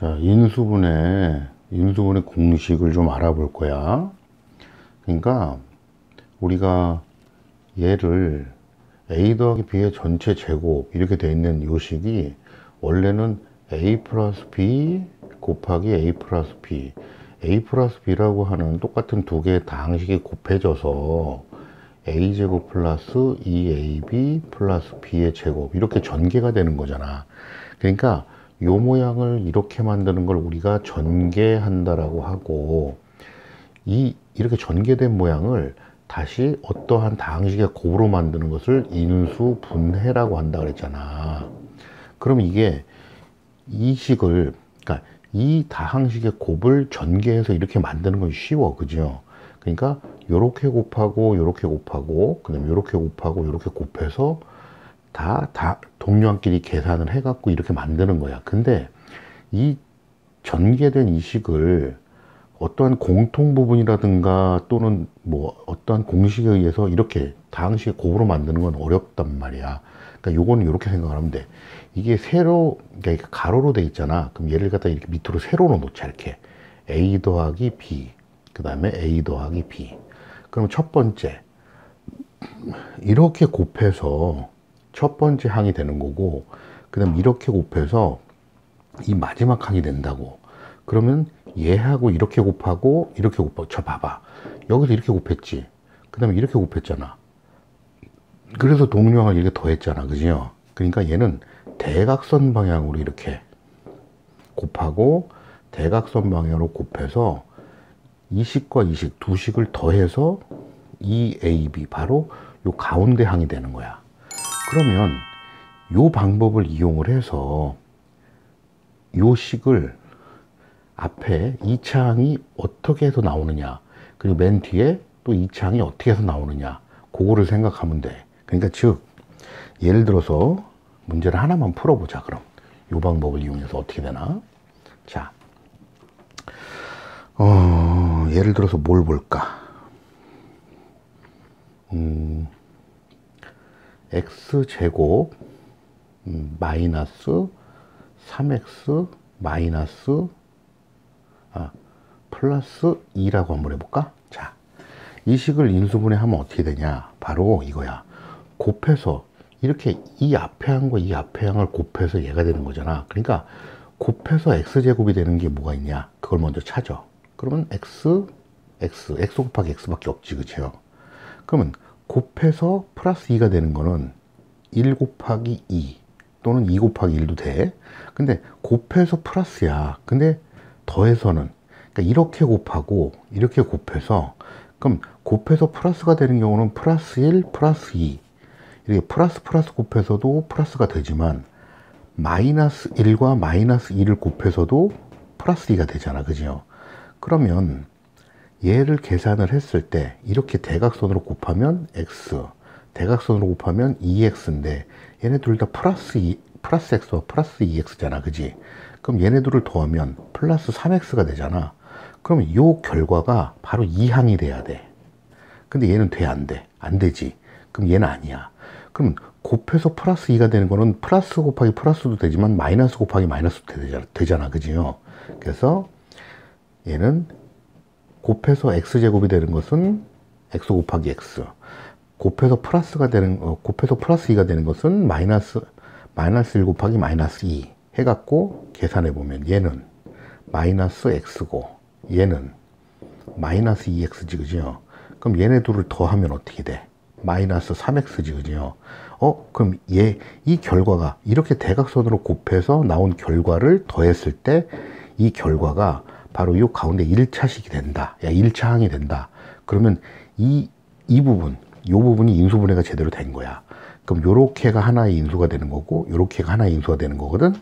자, 인수분해 공식을 좀 알아볼 거야. 그러니까 우리가 얘를 a 더하기 b의 전체 제곱 이렇게 돼 있는 요식이 원래는 a 플러스 b 곱하기 a 플러스 b, a 플러스 b라고 하는 똑같은 두 개의 다항식이 곱해져서 a제곱 플러스 2ab 플러스 b의 제곱 이렇게 전개가 되는 거잖아. 그러니까 요 모양을 이렇게 만드는 걸 우리가 전개한다라고 하고, 이렇게 전개된 모양을 다시 어떠한 다항식의 곱으로 만드는 것을 인수분해라고 한다 그랬잖아. 그럼 이게 이 식을, 그러니까 이 다항식의 곱을 전개해서 이렇게 만드는 건 쉬워, 그죠? 그러니까 요렇게 곱하고 요렇게 곱하고 그다음에 요렇게 곱하고 요렇게 곱해서 다 동료한끼리 계산을 해갖고 이렇게 만드는 거야. 근데 이 전개된 이 식을 어떠한 공통 부분이라든가 또는 뭐 어떠한 공식에 의해서 이렇게 다항식의 곱으로 만드는 건 어렵단 말이야. 그러니까 요거는 이렇게 생각을 하면 돼. 이게 세로, 그러니까 가로로 돼 있잖아. 그럼 얘를 갖다 이렇게 밑으로 세로로 놓자. 이렇게 a 더하기 b, 그 다음에 a 더하기 b. 그럼 첫 번째 이렇게 곱해서 첫 번째 항이 되는 거고, 그 다음 이렇게 곱해서 이 마지막 항이 된다고. 그러면 얘하고 이렇게 곱하고 이렇게 곱하고, 저 봐봐, 여기서 이렇게 곱했지, 그 다음에 이렇게 곱했잖아. 그래서 동류항을 이렇게 더했잖아, 그죠? 그러니까 얘는 대각선 방향으로 이렇게 곱하고 대각선 방향으로 곱해서 이 식과 이 식 두 식을 더해서 2ab, 바로 요 가운데 항이 되는 거야. 그러면 요 방법을 이용을 해서 요 식을 앞에 2차 항이 어떻게 해서 나오느냐, 그리고 맨 뒤에 또 2차 항이 어떻게 해서 나오느냐, 그거를 생각하면 돼. 그러니까 즉 예를 들어서 문제를 하나만 풀어보자. 그럼 요 방법을 이용해서 어떻게 되나. 자, 예를 들어서 뭘 볼까. x제곱 마이너스 3x 마이너스 플러스 2라고 한번 해볼까? 자, 이 식을 인수분해 하면 어떻게 되냐, 바로 이거야. 곱해서 이렇게 이 앞에 항과 이 앞에 항을 곱해서 얘가 되는 거잖아. 그러니까 곱해서 x제곱이 되는 게 뭐가 있냐, 그걸 먼저 찾아. 그러면 x 곱하기 x밖에 없지, 그쵸? 그러면 곱해서 플러스 2가 되는 거는 1 곱하기 2 또는 2 곱하기 1도 돼. 근데 곱해서 플러스야. 근데 더해서는, 그러니까 이렇게 곱하고 이렇게 곱해서, 그럼 곱해서 플러스가 되는 경우는 플러스 1 플러스 2 이렇게 플러스 곱해서도 플러스가 되지만, 마이너스 1과 마이너스 2를 곱해서도 플러스 2가 되잖아, 그죠? 그러면 얘를 계산을 했을 때 이렇게 대각선으로 곱하면 x, 대각선으로 곱하면 2x인데 얘네 둘 다 플러스 x와 플러스 2x잖아, 그지? 그럼 얘네들을 더하면 플러스 3x가 되잖아. 그럼 이 결과가 바로 이 항이 돼야 돼. 근데 얘는 돼, 안 돼? 안 되지. 그럼 얘는 아니야. 그럼 곱해서 플러스 2가 되는 거는 플러스 곱하기 플러스도 되지만 마이너스 곱하기 마이너스도 되잖아, 그지요? 그래서 얘는 곱해서 x제곱이 되는 것은 x 곱하기 x, 곱해서 플러스가 되는, 곱해서 플러스 2가 되는 것은 마이너스 1 곱하기 마이너스 2 해갖고 계산해 보면 얘는 마이너스 x고 얘는 마이너스 2x지, 그죠? 그럼 얘네 둘을 더하면 어떻게 돼? 마이너스 3x지, 그죠? 그럼 이 결과가 이렇게 대각선으로 곱해서 나온 결과를 더했을 때 이 결과가 바로 이 가운데 1차식이 된다. 1차 항이 된다. 그러면 이 부분이 인수분해가 제대로 된 거야. 그럼 요렇게가 하나의 인수가 되는 거고 요렇게가 하나의 인수가 되는 거거든.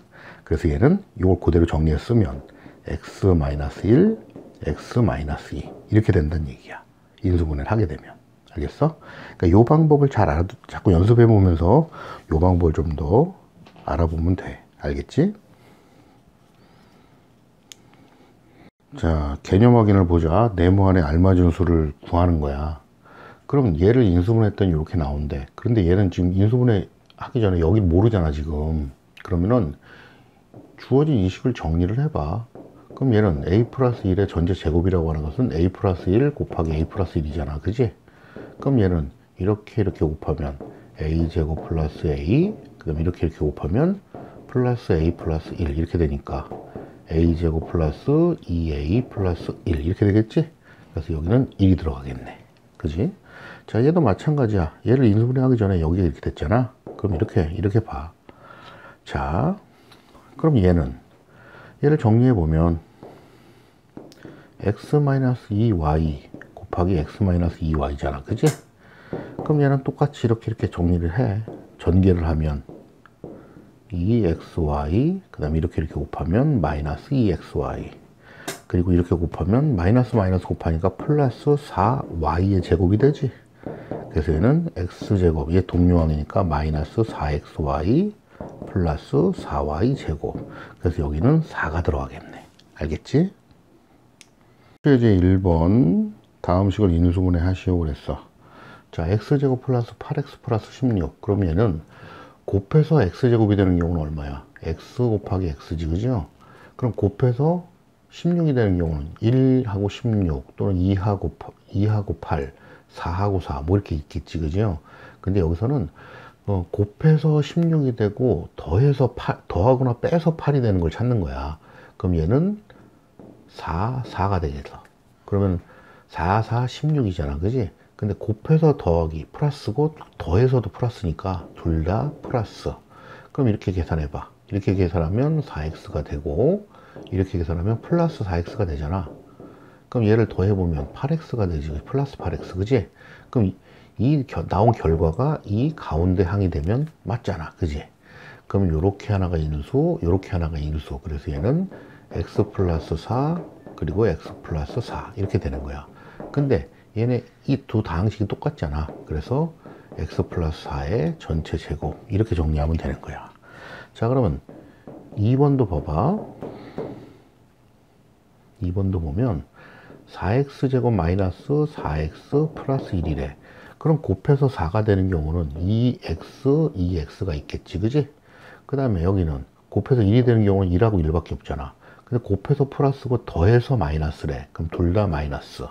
그래서 얘는 이걸 그대로 정리해서 쓰면 x-1, x-2 이렇게 된다는 얘기야. 인수분해를 하게 되면. 알겠어? 그러니까 요 방법을 잘 자꾸 연습해 보면서 요 방법을 좀 더 알아보면 돼. 알겠지? 자, 개념 확인을 보자. 네모안에 알맞은 수를 구하는 거야. 그럼 얘를 인수분해 했더니 이렇게 나온대. 그런데 얘는 지금 인수분해 하기 전에 여기 모르잖아, 지금. 그러면은 주어진 이식을 정리를 해봐. 그럼 얘는 a 플러스 1의 전체 제곱이라고 하는 것은 a 플러스 1 곱하기 a 플러스 1이잖아. 그지? 그럼 얘는 이렇게 곱하면 a 제곱 플러스 a, 그 다음에 이렇게 곱하면 플러스 a 플러스 1 이렇게 되니까 a 제곱 플러스 2a 플러스 1 이렇게 되겠지? 그래서 여기는 1이 들어가겠네. 그지? 자, 얘도 마찬가지야. 얘를 인수분해하기 전에 여기가 이렇게 됐잖아. 그럼 이렇게 봐. 자, 그럼 얘를 정리해보면 x-2y 곱하기 x-2y잖아. 그지? 그럼 얘는 똑같이 이렇게 정리를 해. 전개를 하면 2xy, 그 다음에 이렇게 곱하면 마이너스 2xy, 그리고 이렇게 곱하면 마이너스 곱하니까 플러스 4y의 제곱이 되지. 그래서 얘는 x제곱, 얘 동류항이니까 마이너스 4xy 플러스 4y 제곱. 그래서 여기는 4가 들어가겠네. 알겠지? 이제 1번 다음 식을 인수분해 하시오 그랬어. 자, x제곱 플러스 8x 플러스 16. 그럼 얘는 곱해서 x제곱이 되는 경우는 얼마야? x 곱하기 x지, 그죠? 그럼 곱해서 16이 되는 경우는 1하고 16 또는 2하고 8, 4하고 4 뭐 이렇게 있겠지, 그죠? 근데 여기서는 곱해서 16이 되고 더하거나 빼서 8이 되는 걸 찾는 거야. 그럼 얘는 4가 되겠어. 그러면 4, 16이잖아, 그지? 근데 곱해서 더하기 플러스고 더해서도 플러스니까 둘 다 플러스. 그럼 이렇게 계산해봐. 이렇게 계산하면 4x가 되고 이렇게 계산하면 플러스 4x가 되잖아. 그럼 얘를 더해보면 8x가 되지. 플러스 8x, 그지? 그럼 이 나온 결과가 이 가운데 항이 되면 맞잖아, 그지? 그럼 요렇게 하나가 인수, 요렇게 하나가 인수. 그래서 얘는 x 플러스 4 그리고 x 플러스 4 이렇게 되는 거야. 근데 얘네 이 두 다항식이 똑같잖아. 그래서 x 플러스 4의 전체 제곱 이렇게 정리하면 되는 거야. 자, 그러면 2번도 봐봐. 2번도 보면 4x 제곱 마이너스 4x 플러스 1이래. 그럼 곱해서 4가 되는 경우는 2x가 있겠지, 그지? 그 다음에 여기는 곱해서 1이 되는 경우는 1하고 1밖에 없잖아. 근데 곱해서 플러스고 더해서 마이너스래. 그럼 둘 다 마이너스.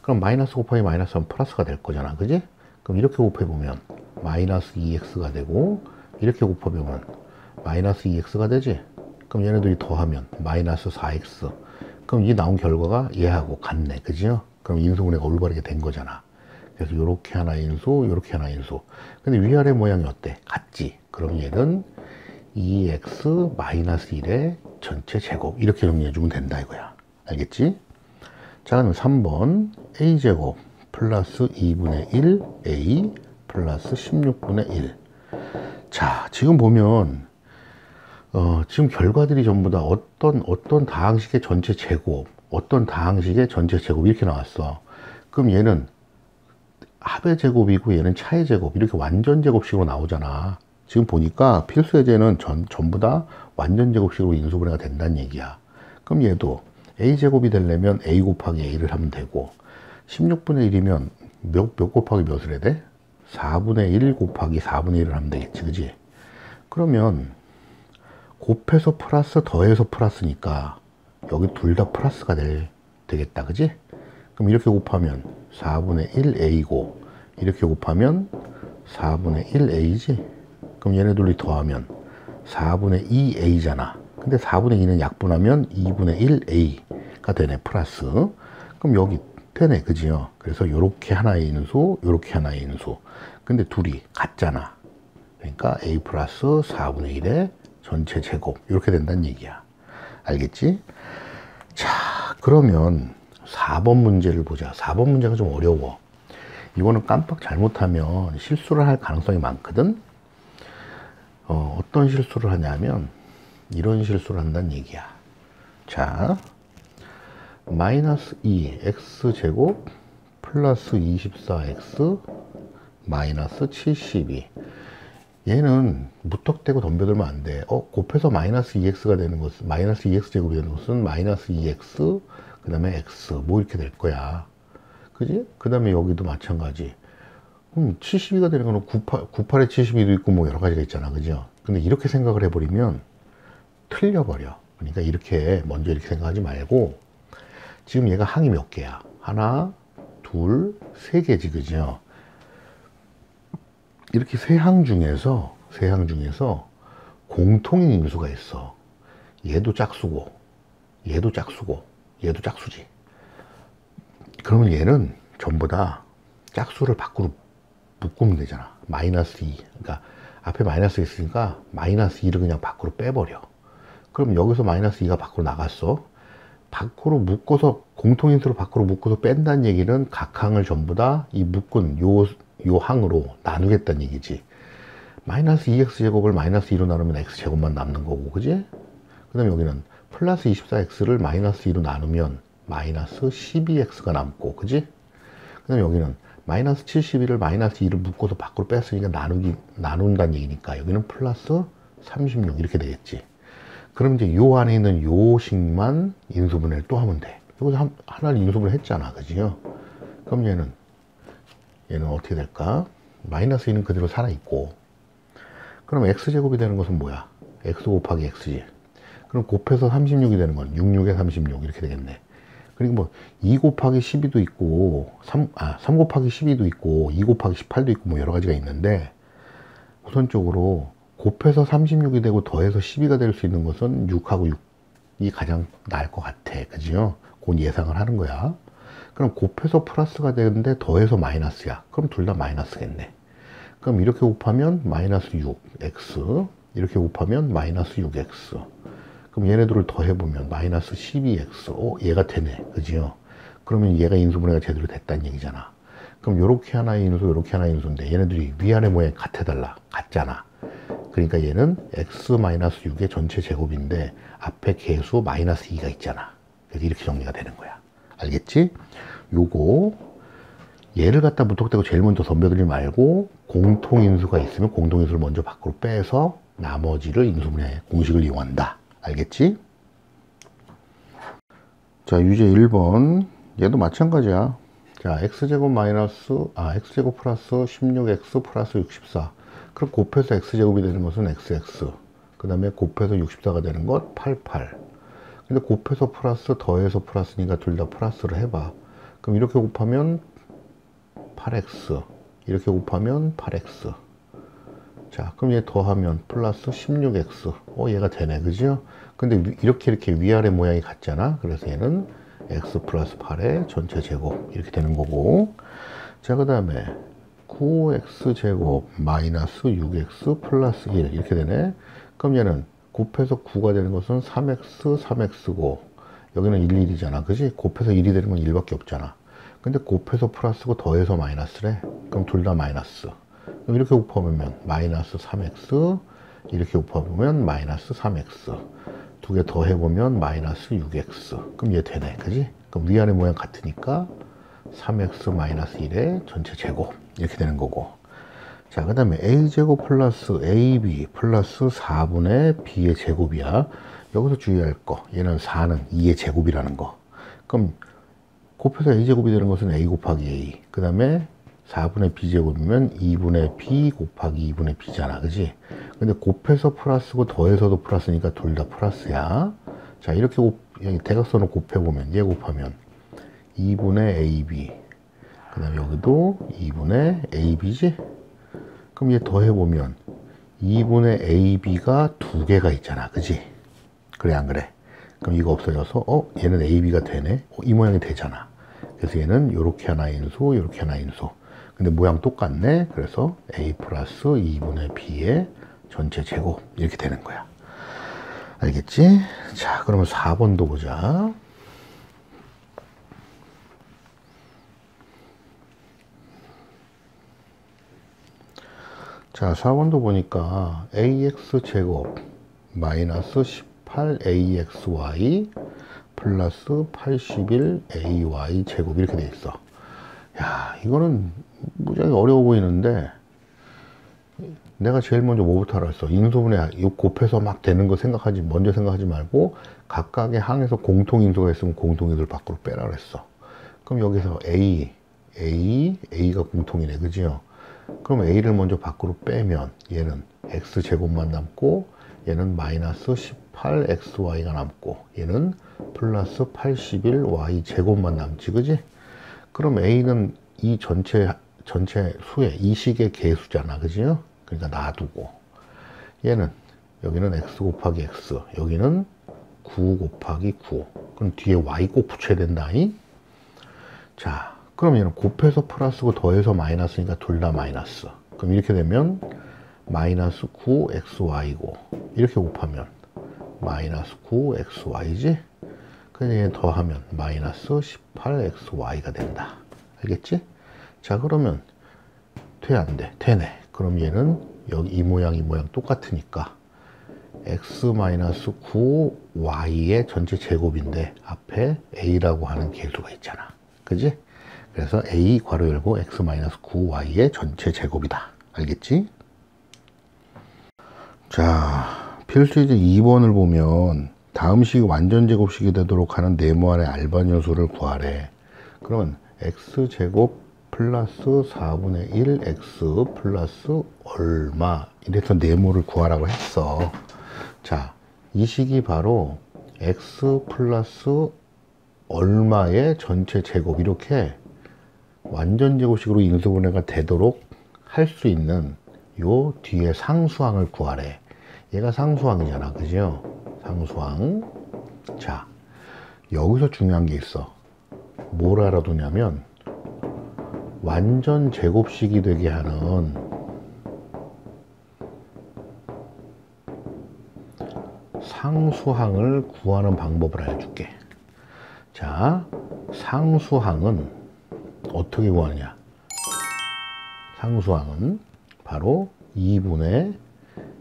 그럼 마이너스 곱하기 마이너스 하면 플러스가 될 거잖아, 그지? 그럼 이렇게 곱해보면 마이너스 2x가 되고 이렇게 곱해보면 마이너스 2x가 되지? 그럼 얘네들이 더하면 마이너스 4x. 그럼 이 나온 결과가 얘하고 같네, 그죠? 그럼 인수분해가 올바르게 된 거잖아. 그래서 요렇게 하나 인수, 요렇게 하나 인수. 근데 위아래 모양이 어때? 같지? 그럼 얘는 2x 마이너스 1의 전체 제곱 이렇게 정리해주면 된다 이거야. 알겠지? 자, 그럼 3번 a제곱 플러스 2분의 1 a 플러스 16분의 1. 자, 지금 보면 지금 결과들이 전부 다 어떤 다항식의 전체 제곱, 어떤 다항식의 전체 제곱 이렇게 나왔어. 그럼 얘는 합의 제곱이고 얘는 차의 제곱 이렇게 완전 제곱식으로 나오잖아. 지금 보니까 필수 예제는 전부 다 완전 제곱식으로 인수분해가 된다는 얘기야. 그럼 얘도 a제곱이 되려면 a 곱하기 a를 하면 되고 16분의 1이면 몇 곱하기 몇을 해야 돼? 4분의 1 곱하기 4분의 1을 하면 되겠지, 그지? 그러면 곱해서 플러스 더해서 플러스니까 여기 둘 다 플러스가 되겠다, 그지? 그럼 이렇게 곱하면 4분의 1a고 이렇게 곱하면 4분의 1a지? 그럼 얘네들이 더하면 4분의 2a잖아. 근데 4분의 2는 약분하면 2분의 1a가 되네, 플러스. 그럼 여기 되네, 그지요? 그래서 요렇게 하나의 인수, 요렇게 하나의 인수. 근데 둘이 같잖아. 그러니까 a 플러스 4분의 1의 전체 제곱 이렇게 된다는 얘기야. 알겠지? 자, 그러면 4번 문제를 보자. 4번 문제가 좀 어려워. 이거는 깜빡 잘못하면 실수를 할 가능성이 많거든. 어떤 실수를 하냐면 이런 실수를 한다는 얘기야. 자, 마이너스 2 x제곱 플러스 24x 마이너스 72. 얘는 무턱대고 덤벼들면 안 돼. 곱해서 마이너스 2x가 되는 것은, 마이너스 2x 제곱이 되는 것은 마이너스 2x, 그 다음에 x, 뭐 이렇게 될 거야. 그지? 그 다음에 여기도 마찬가지. 72가 되는 거는 98에 72도 있고 뭐 여러 가지가 있잖아. 그죠? 근데 이렇게 생각을 해버리면 틀려버려. 그러니까 이렇게 먼저 이렇게 생각하지 말고 지금 얘가 항이 몇 개야? 하나, 둘, 세 개지, 그죠? 이렇게 세 항 중에서 공통인 인수가 있어. 얘도 짝수고, 얘도 짝수고, 얘도 짝수지. 그러면 얘는 전부 다 짝수를 밖으로 묶으면 되잖아. 마이너스 2. 그러니까 앞에 마이너스 있으니까 마이너스 2를 그냥 밖으로 빼버려. 그럼 여기서 마이너스 2가 밖으로 나갔어. 밖으로 묶어서, 공통인수로 밖으로 묶어서 뺀다는 얘기는 각 항을 전부 다 이 묶은 요 항으로 나누겠다는 얘기지. 마이너스 2x제곱을 마이너스 2로 나누면 x제곱만 남는 거고, 그지? 그 다음에 여기는 플러스 24x를 마이너스 2로 나누면 마이너스 12x가 남고, 그지? 그 다음에 여기는 마이너스 71을 마이너스 2를 묶어서 밖으로 뺐으니까 나눈다는 얘기니까 여기는 플러스 36 이렇게 되겠지. 그럼 이제 요 안에 있는 요 식만 인수분해를 또 하면 돼. 여기서 하나를 인수분해 했잖아, 그지요? 그럼 얘는 어떻게 될까? 마이너스 2는 그대로 살아있고, 그럼 x제곱이 되는 것은 뭐야? x 곱하기 x지. 그럼 곱해서 36이 되는 건 66에 36 이렇게 되겠네. 그리고 뭐 2 곱하기 12도 있고 3 곱하기 12도 있고 2 곱하기 18도 있고 뭐 여러 가지가 있는데, 우선적으로 곱해서 36이 되고 더해서 12가 될 수 있는 것은 6하고 6이 가장 나을 것 같아, 그죠? 그건 예상을 하는 거야. 그럼 곱해서 플러스가 되는데 더해서 마이너스야. 그럼 둘 다 마이너스겠네. 그럼 이렇게 곱하면 마이너스 6x, 이렇게 곱하면 마이너스 6x. 그럼 얘네들을 더해보면 마이너스 12x. 얘가 되네, 그지요? 그러면 얘가 인수분해가 제대로 됐다는 얘기잖아. 그럼 요렇게 하나 인수, 요렇게 하나 인수인데 얘네들이 위아래 모양이 같잖아. 그러니까 얘는 x-6의 전체 제곱인데 앞에 개수 마이너스 2가 있잖아. 그래서 이렇게 정리가 되는 거야. 알겠지? 요거 얘를 갖다 무턱대고 제일 먼저 덤벼들지 말고 공통인수가 있으면 공통인수를 먼저 밖으로 빼서 나머지를 인수분해 공식을 이용한다. 알겠지? 자, 유제 1번 얘도 마찬가지야. 자, x제곱 x제곱 플러스 16x 플러스 64. 그럼 곱해서 x제곱이 되는 것은 xx, 그 다음에 곱해서 64가 되는 것 88. 근데 곱해서 플러스 더해서 플러스니까 둘 다 플러스를 해봐. 그럼 이렇게 곱하면 8x, 이렇게 곱하면 8x. 자, 그럼 얘 더하면 플러스 16x. 얘가 되네, 그죠? 근데 이렇게 위아래 모양이 같잖아. 그래서 얘는 x 플러스 8의 전체 제곱 이렇게 되는 거고. 자, 그 다음에 9x 제곱 마이너스 6x 플러스 1 이렇게 되네. 그럼 얘는 곱해서 9가 되는 것은 3x 3x고 여기는 1, 1이잖아, 그지? 곱해서 1이 되는 건 1밖에 없잖아. 근데 곱해서 플러스고 더해서 마이너스래. 그럼 둘 다 마이너스. 그럼 이렇게 곱하면 마이너스 3x, 이렇게 곱하면 마이너스 3x. 두 개 더해보면 마이너스 6x. 그럼 얘 되네, 그지? 그럼 위아래 모양 같으니까 3x 마이너스 1의 전체 제곱 이렇게 되는 거고. 자, 그 다음에 a제곱 플러스 ab 플러스 4분의 b의 제곱이야. 여기서 주의할 거, 얘는 4는 2의 제곱이라는 거. 그럼 곱해서 a제곱이 되는 것은 a 곱하기 a, 그 다음에 4분의 b제곱이면 2분의 b 곱하기 2분의 b잖아, 그지? 근데 곱해서 플러스고 더해서도 플러스니까 둘 다 플러스야. 자, 이렇게 여기 대각선을 곱해보면 얘 곱하면 2분의 ab, 그 다음에 여기도 2분의 ab지? 그럼 얘 더해보면 2분의 ab가 두 개가 있잖아, 그지? 그래, 안 그래? 그럼 이거 없어져서 얘는 ab가 되네. 이 모양이 되잖아. 그래서 얘는 요렇게 하나 인수, 요렇게 하나 인수. 근데 모양 똑같네. 그래서 a 플러스 2분의 b의 전체 제곱 이렇게 되는 거야. 알겠지? 자, 그러면 4번도 보자. 자, 4번도 보니까 ax 제곱 마이너스 18axy 플러스 81ay 제곱 이렇게 돼 있어. 야, 이거는 무지하게 어려워 보이는데 내가 제일 먼저 뭐부터 알았어? 인수분해 곱해서 막 되는 거 먼저 생각하지 말고 각각의 항에서 공통인수가 있으면 공통인수를 밖으로 빼라 그랬어. 그럼 여기서 A가 공통이네, 그지요? 그럼 A를 먼저 밖으로 빼면 얘는 X제곱만 남고 얘는 마이너스 18xy가 남고 얘는 플러스 81y 제곱만 남지, 그지? 그럼 a는 이 전체 수의 이 식의 개수잖아, 그지요? 그러니까 놔두고 얘는 여기는 x 곱하기 x, 여기는 9 곱하기 9. 그럼 뒤에 y 꼭 붙여야 된다. 자, 그럼 얘는 곱해서 플러스고 더해서 마이너스니까 둘 다 마이너스. 그럼 이렇게 되면 마이너스 9xy고 이렇게 곱하면 마이너스 9xy지? 그래서 얘 더하면 마이너스 18xy가 된다. 알겠지? 자, 그러면 돼, 안 돼? 되네. 그럼 얘는 여기 이 모양 똑같으니까 x-9y의 전체 제곱인데 앞에 a라고 하는 개수가 있잖아. 그지? 그래서 a 괄호 열고 x-9y의 전체 제곱이다. 알겠지? 자, 필수이제 2번을 보면 다음 식이 완전 제곱식이 되도록 하는 네모안의 알반요수를 구하래. 그러면 x제곱 플러스 4분의 1 x 플러스 얼마 이래서 네모를 구하라고 했어. 자, 이 식이 바로 x 플러스 얼마의 전체 제곱 이렇게 완전 제곱식으로 인수분해가 되도록 할 수 있는 요 뒤에 상수항을 구하래. 얘가 상수항이잖아, 그죠? 상수항. 자, 여기서 중요한 게 있어. 뭘 알아두냐면 완전 제곱식이 되게 하는 상수항을 구하는 방법을 알려줄게. 자, 상수항은 어떻게 구하느냐? 상수항은 바로 2분의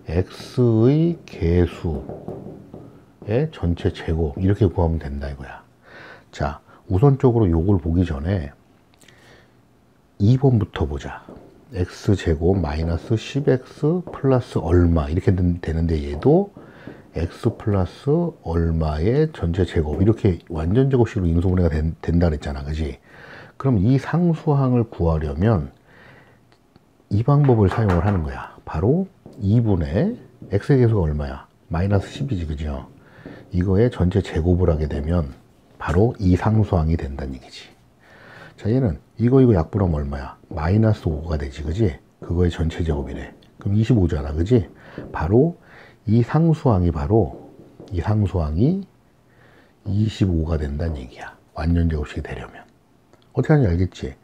x의 개수의 전체 제곱 이렇게 구하면 된다 이거야. 자, 우선적으로 요걸 보기 전에 2번부터 보자. x제곱 마이너스 10x 플러스 얼마 이렇게 되는데 얘도 x 플러스 얼마의 전체 제곱 이렇게 완전 제곱식으로 인수분해가 된다 그랬잖아, 그지? 그럼 이 상수항을 구하려면 이 방법을 사용을 하는 거야. 바로 2분의 x의 개수가 얼마야? 마이너스 10이지, 그죠? 이거의 전체 제곱을 하게 되면 바로 이 상수항이 된다는 얘기지. 자, 얘는 이거 약분하면 얼마야? 마이너스 5가 되지, 그지? 그거의 전체 제곱이래. 그럼 25잖아, 그지? 바로 이 상수항이 25가 된다는 얘기야. 완전 제곱식이 되려면. 어떻게 하는지 알겠지?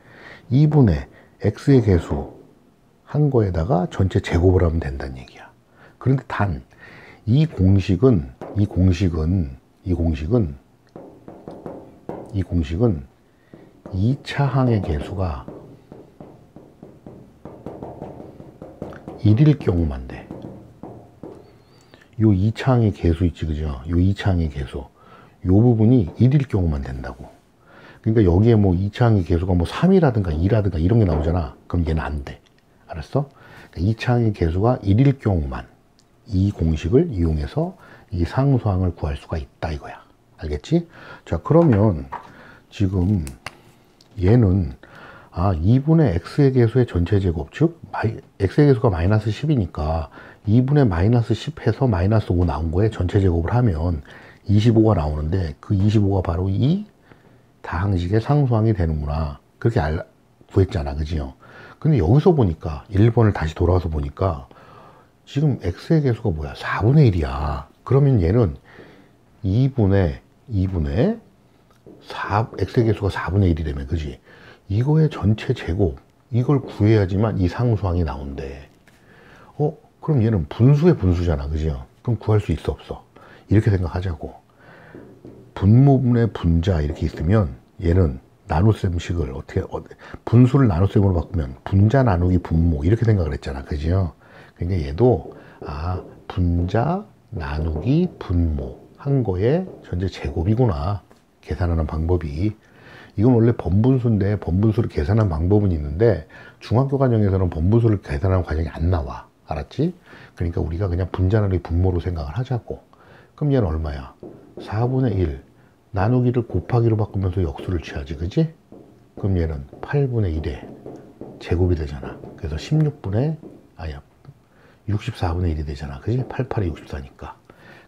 2분의 x의 개수 한 거에다가 전체 제곱을 하면 된다는 얘기야. 그런데 단, 이 공식은 2차 항의 개수가 1일 경우만 돼. 요 2차 항의 개수 있지, 그죠? 요 2차 항의 개수. 요 부분이 1일 경우만 된다고. 그러니까 여기에 뭐 2차 항의 개수가 뭐 3이라든가 2라든가 이런 게 나오잖아. 그럼 얘는 안 돼. 알았어? 그러니까 2차 항의 개수가 1일 경우만 이 공식을 이용해서 이 상수항을 구할 수가 있다 이거야. 알겠지? 자, 그러면 지금 얘는 2분의 x의 개수의 전체 제곱, 즉 x의 개수가 마이너스 10이니까 2분의 마이너스 10 해서 마이너스 5 나온 거에 전체 제곱을 하면 25가 나오는데 그 25가 바로 이 다항식의 상수항이 되는구나. 그렇게 구했잖아, 그지요? 근데 여기서 보니까 1번을 다시 돌아와서 보니까 지금 x의 개수가 뭐야? 4분의 1이야. 그러면 얘는 2분의 x의 개수가 4분의 1이라며, 그지? 이거의 전체 제곱, 이걸 구해야지만 이 상수항이 나온대. 그럼 얘는 분수의 분수잖아, 그죠? 그럼 구할 수 있어, 없어? 이렇게 생각하자고. 분모분의 분자 이렇게 있으면 얘는 나눗셈식을 분수를 나눗셈으로 바꾸면 분자 나누기 분모 이렇게 생각을 했잖아, 그죠? 그러니까 얘도 분자 나누기 분모 한 거에 전체 제곱이구나, 계산하는 방법이. 이건 원래 번분수인데 번분수를 계산하는 방법은 있는데 중학교 과정에서는 번분수를 계산하는 과정이 안 나와. 알았지? 그러니까 우리가 그냥 분자 나누기 분모로 생각을 하자고. 그럼 얘는 얼마야? 4분의 1 나누기를 곱하기로 바꾸면서 역수를 취하지, 그지? 그럼 얘는 8분의 1에 제곱이 되잖아. 그래서 16분의 64분의 1이 되잖아. 그지? 88에 64니까.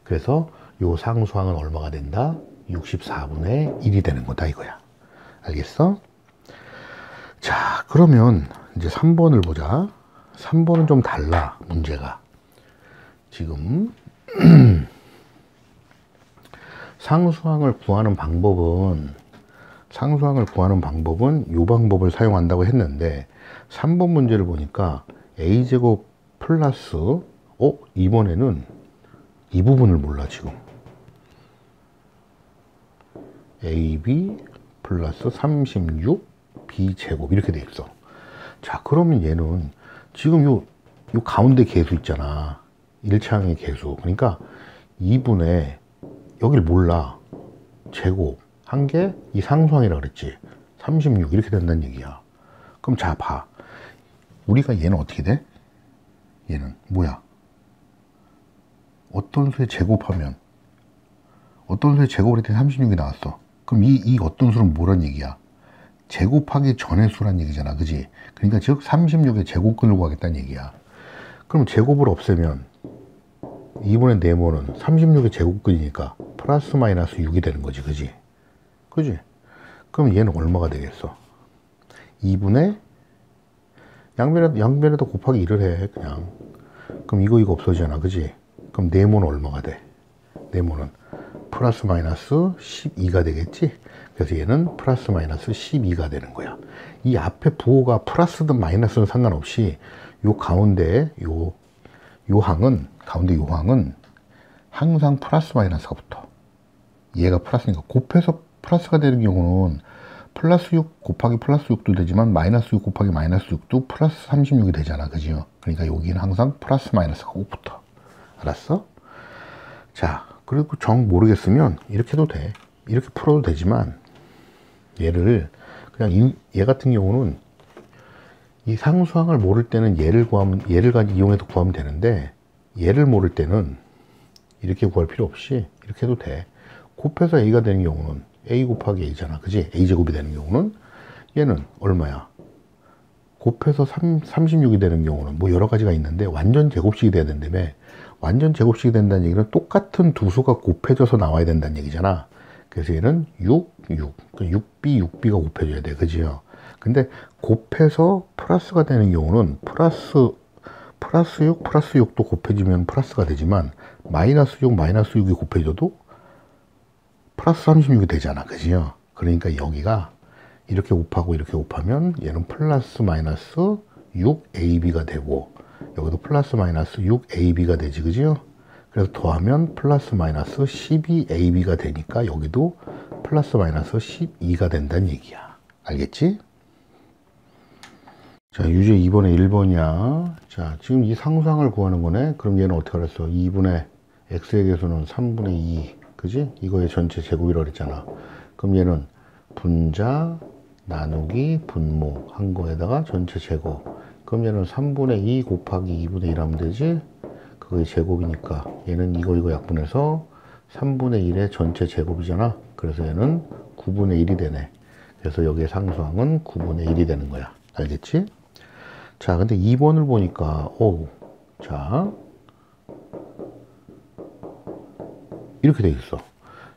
그래서 요 상수항은 얼마가 된다? 64분의 1이 되는 거다 이거야. 알겠어? 자, 그러면 이제 3번을 보자. 3번은 좀 달라, 문제가. 지금 상수항을 구하는 방법은 이 방법을 사용한다고 했는데 3번 문제를 보니까 a제곱 플러스 이번에는 이 부분을 몰라. 지금 ab 플러스 36 b제곱 이렇게 돼 있어. 자, 그러면 얘는 지금 요 가운데 계수 있잖아. 1차항의 계수. 그러니까 2분의 여길 몰라. 제곱 한 게 이 상수항이라 그랬지. 36 이렇게 된다는 얘기야. 그럼 자, 봐. 우리가 얘는 어떻게 돼? 얘는 뭐야? 어떤 수에 제곱하면 어떤 수에 제곱을 했더니 36이 나왔어. 그럼 이 어떤 수는 뭐란 얘기야? 제곱하기 전의 수란 얘기잖아. 그지? 그러니까 즉 36의 제곱근을 구하겠다는 얘기야. 그럼 제곱을 없애면 2분의 4번은 36의 제곱근이니까 플러스 마이너스 6이 되는 거지. 그지? 그지? 그럼 얘는 얼마가 되겠어? 2분의 양변에다 곱하기 1을 해. 그냥. 그럼 이거 없어지잖아. 그지? 그럼 4모는 얼마가 돼? 4모는 플러스 마이너스 12가 되겠지? 그래서 얘는 플러스 마이너스 12가 되는 거야. 이 앞에 부호가 플러스든 마이너스든 상관없이 요 가운데 요 항은 항상 플러스 마이너스가 붙어. 얘가 플러스니까 곱해서 플러스가 되는 경우는 플러스 6 곱하기 플러스 6도 되지만 마이너스 6 곱하기 마이너스 6도 플러스 36이 되잖아. 그죠? 그러니까 여기는 항상 플러스 마이너스가 꼭 붙어. 알았어? 자, 그리고 정 모르겠으면 이렇게 해도 돼. 이렇게 풀어도 되지만 얘를 그냥 얘 같은 경우는 이 상수항을 모를 때는 얘를 이용해서 구하면 되는데 얘를 모를 때는 이렇게 구할 필요 없이 이렇게 해도 돼. 곱해서 a가 되는 경우는 a 곱하기 a잖아. 그지? a제곱이 되는 경우는 얘는 얼마야? 곱해서 36이 되는 경우는 뭐 여러 가지가 있는데 완전 제곱식이 돼야 된다며. 완전 제곱식이 된다는 얘기는 똑같은 두 수가 곱해져서 나와야 된다는 얘기잖아. 그래서 얘는 6, 6b가 곱해져야 돼. 그지요? 근데 곱해서 플러스가 되는 경우는 플러스 6, 플러스 6도 곱해지면 플러스가 되지만 마이너스 6, 마이너스 6이 곱해져도 플러스 36이 되잖아. 그지요? 그러니까 여기가 이렇게 곱하고 이렇게 곱하면 얘는 플러스 마이너스 6ab가 되고 여기도 플러스 마이너스 6ab가 되지. 그지요? 그래서 더하면 플러스 마이너스 12ab가 되니까 여기도 플러스 마이너스 12가 된다는 얘기야. 알겠지? 자, 유제 2번에 1번이야. 자, 지금 이 상수항을 구하는 거네. 그럼 얘는 어떻게 알았어? 2분의 x의 개수는 3분의 2. 그지? 이거의 전체 제곱이라고 그랬잖아. 그럼 얘는 분자 나누기 분모 한 거에다가 전체 제곱. 그럼 얘는 3분의 2 곱하기 2분의 1 하면 되지? 그게 제곱이니까 얘는 이거 약분해서 3분의 1의 전체 제곱이잖아. 그래서 얘는 9분의 1이 되네. 그래서 여기에 상수항은 9분의 1이 되는 거야. 알겠지? 자, 근데 2번을 보니까 자 이렇게 돼 있어.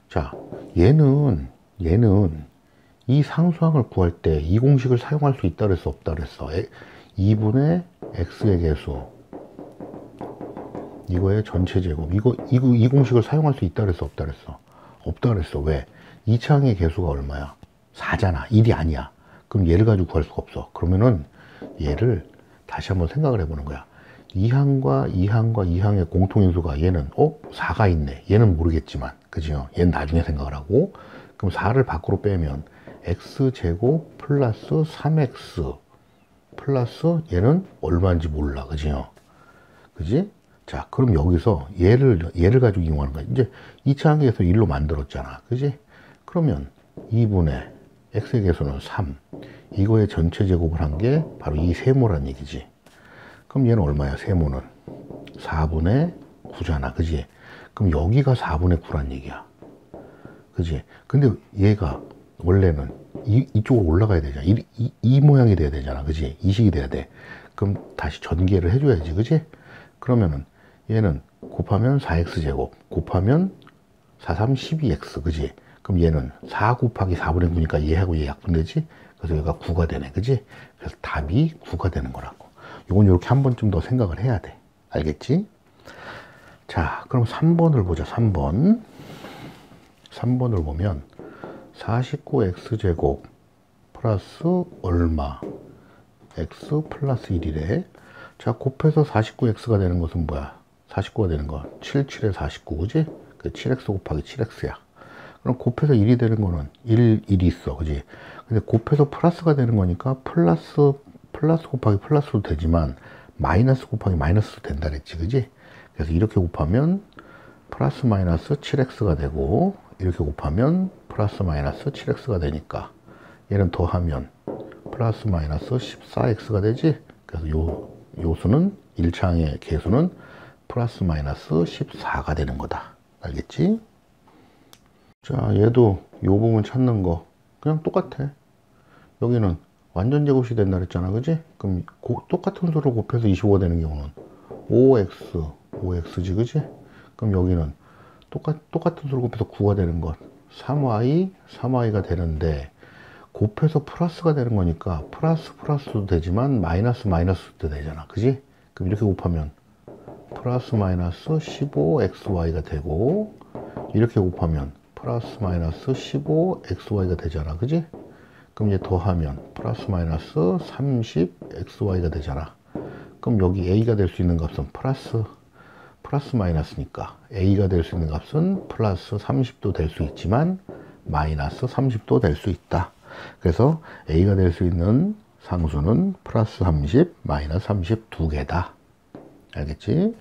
자, 얘는 이 상수항을 구할 때 이 공식을 사용할 수 있다 그랬어, 없다 그랬어? 2분의 x의 개수 이거의 전체 제곱 이 공식을 사용할 수 있다 그랬어, 없다 그랬어? 없다 그랬어. 왜? 2차항의 개수가 얼마야? 4잖아. 1이 아니야. 그럼 얘를 가지고 구할 수가 없어. 그러면은 얘를 다시 한번 생각을 해보는 거야. 2항과 2항의 공통인수가 얘는 4가 있네. 얘는 모르겠지만 그죠? 얘는 나중에 생각을 하고 그럼 4를 밖으로 빼면 x제곱 플러스 3x 플러스 얘는 얼마인지 몰라. 그죠? 그지? 자, 그럼 여기서 얘를 가지고 이용하는 거야. 이제 2차항에서 1로 만들었잖아. 그지? 그러면 2분의 x의 개수는 3 이거의 전체 제곱을 한 게 바로 이 세모란 얘기지. 그럼 얘는 얼마야? 세모는 4분의 9잖아. 그지? 그럼 여기가 4분의 9란 얘기야. 그지? 근데 얘가 원래는 이쪽으로 올라가야 되잖아. 이 모양이 돼야 되잖아. 그지? 이식이 돼야 돼. 그럼 다시 전개를 해줘야지. 그지? 그러면은 얘는 곱하면 4x제곱 곱하면 4, 3, 12x 그지? 그럼 얘는 4 곱하기 4분의 9니까 얘하고 얘 약분되지? 그래서 얘가 9가 되네 그지? 그래서 답이 9가 되는 거라고. 이건 이렇게 한 번쯤 더 생각을 해야 돼. 알겠지? 자, 그럼 3번을 보자. 3번을 보면 49x제곱 플러스 얼마 x 플러스 1이래. 자, 곱해서 49x가 되는 것은 뭐야? 49가 되는 거 77에 49 그지? 그 7x 곱하기 7x야. 그럼 곱해서 1이 되는 거는 1이 있어 그지? 근데 곱해서 플러스가 되는 거니까 플러스 곱하기 플러스도 되지만 마이너스 곱하기 마이너스도 된다 그랬지 그지? 그래서 이렇게 곱하면 플러스 마이너스 7x가 되고 이렇게 곱하면 플러스 마이너스 7x가 되니까 얘는 더하면 플러스 마이너스 14x가 되지. 그래서 요 수는 1차항의 개수는 플러스 마이너스 14가 되는 거다. 알겠지? 자, 얘도 요 부분 찾는 거 그냥 똑같아. 여기는 완전 제곱이 된다 그랬잖아 그지? 그럼 똑같은 수를 곱해서 25가 되는 경우는 5x지 그지? 그럼 여기는 똑같은 수를 곱해서 9가 되는 것 3y가 되는데 곱해서 플러스가 되는 거니까 플러스도 되지만 마이너스도 되잖아 그지? 그럼 이렇게 곱하면 플러스 마이너스 15xy가 되고 이렇게 곱하면 플러스 마이너스 15xy가 되잖아 그지? 그럼 이제 더하면 플러스 마이너스 30xy가 되잖아. 그럼 여기 a가 될 수 있는 값은 플러스 마이너스니까 a가 될 수 있는 값은 플러스 30도 될 수 있지만 마이너스 30도 될 수 있다. 그래서 a가 될 수 있는 상수는 플러스 30, 마이너스 30 두 개다. 알겠지?